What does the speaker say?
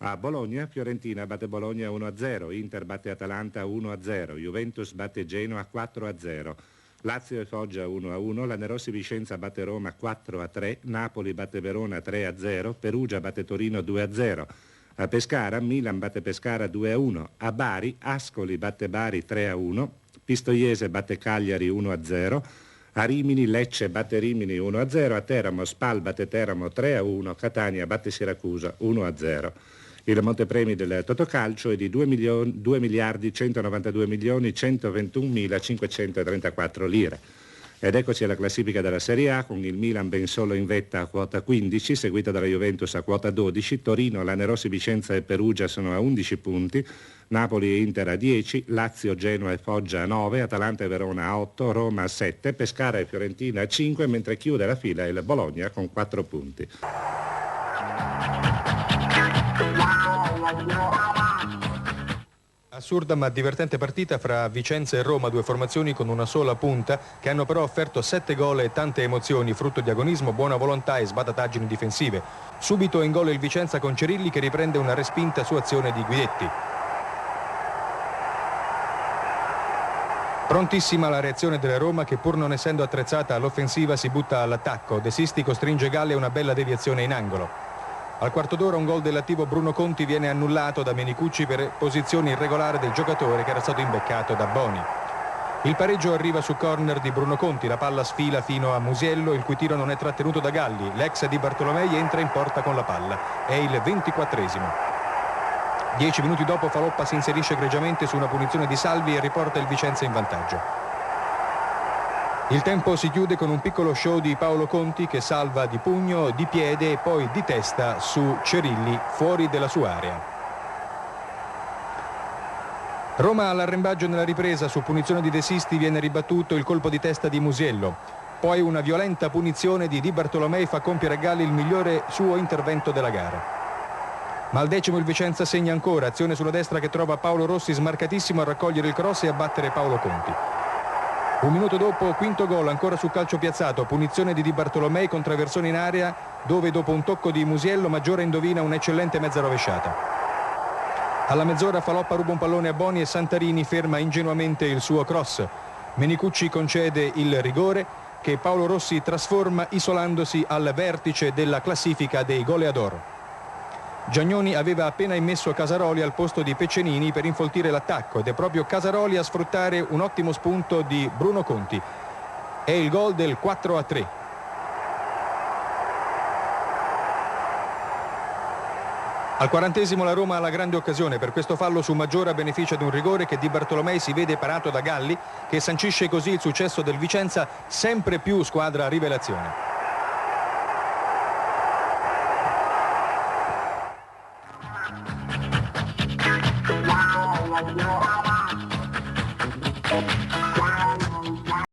A Bologna, Fiorentina batte Bologna 1-0, Inter batte Atalanta 1-0, Juventus batte Genoa 4-0. Lazio e Foggia 1-1, Lanerossi Vicenza batte Roma 4-3, Napoli batte Verona 3-0, Perugia batte Torino 2-0. A Pescara, Milan batte Pescara 2-1, a Bari, Ascoli batte Bari 3-1, Pistoiese batte Cagliari 1-0, a Rimini, Lecce batte Rimini 1-0, a Teramo, Spal batte Teramo 3-1, Catania batte Siracusa 1-0. Il montepremi del Totocalcio è di 2.192.121.534 lire. Ed eccoci alla classifica della Serie A, con il Milan ben solo in vetta a quota 15, seguita dalla Juventus a quota 12, Torino, Lanerossi, Vicenza e Perugia sono a 11 punti, Napoli e Inter a 10, Lazio, Genoa e Foggia a 9, Atalanta e Verona a 8, Roma a 7, Pescara e Fiorentina a 5, mentre chiude la fila il Bologna con 4 punti. Assurda ma divertente partita fra Vicenza e Roma, due formazioni con una sola punta che hanno però offerto 7 gol e tante emozioni, frutto di agonismo, buona volontà e sbadataggini difensive. Subito in gol il Vicenza con Cerilli che riprende una respinta su azione di Guidetti. Prontissima la reazione della Roma che, pur non essendo attrezzata all'offensiva, si butta all'attacco. De Sisti costringe Galli a una bella deviazione in angolo. Al quarto d'ora un gol dell'attivo Bruno Conti viene annullato da Menicucci per posizione irregolare del giocatore che era stato imbeccato da Boni. Il pareggio arriva su corner di Bruno Conti, la palla sfila fino a Musiello, il cui tiro non è trattenuto da Galli. L'ex di Bartolomei entra in porta con la palla. È il 24esimo. 10 minuti dopo Faloppa si inserisce egregiamente su una punizione di Salvi e riporta il Vicenza in vantaggio. Il tempo si chiude con un piccolo show di Paolo Conti che salva di pugno, di piede e poi di testa su Cerilli fuori della sua area. Roma all'arrembaggio nella ripresa, su punizione di De Sisti viene ribattuto il colpo di testa di Musiello. Poi una violenta punizione di Di Bartolomei fa compiere a Galli il migliore suo intervento della gara. Ma al decimo il Vicenza segna ancora, azione sulla destra che trova Paolo Rossi smarcatissimo a raccogliere il cross e a battere Paolo Conti. Un minuto dopo, quinto gol, ancora su calcio piazzato, punizione di Di Bartolomei con traversone in area, dove dopo un tocco di Musiello Maggiore indovina un'eccellente mezza rovesciata. Alla mezz'ora Faloppa ruba un pallone a Boni e Santarini ferma ingenuamente il suo cross. Menicucci concede il rigore che Paolo Rossi trasforma isolandosi al vertice della classifica dei goleador. Giagnoni aveva appena immesso Casaroli al posto di Peccenini per infoltire l'attacco ed è proprio Casaroli a sfruttare un ottimo spunto di Bruno Conti. È il gol del 4-3. Al 40esimo la Roma ha la grande occasione, per questo fallo su Maggiore a beneficio di un rigore che Di Bartolomei si vede parato da Galli, che sancisce così il successo del Vicenza, sempre più squadra rivelazione. Wow.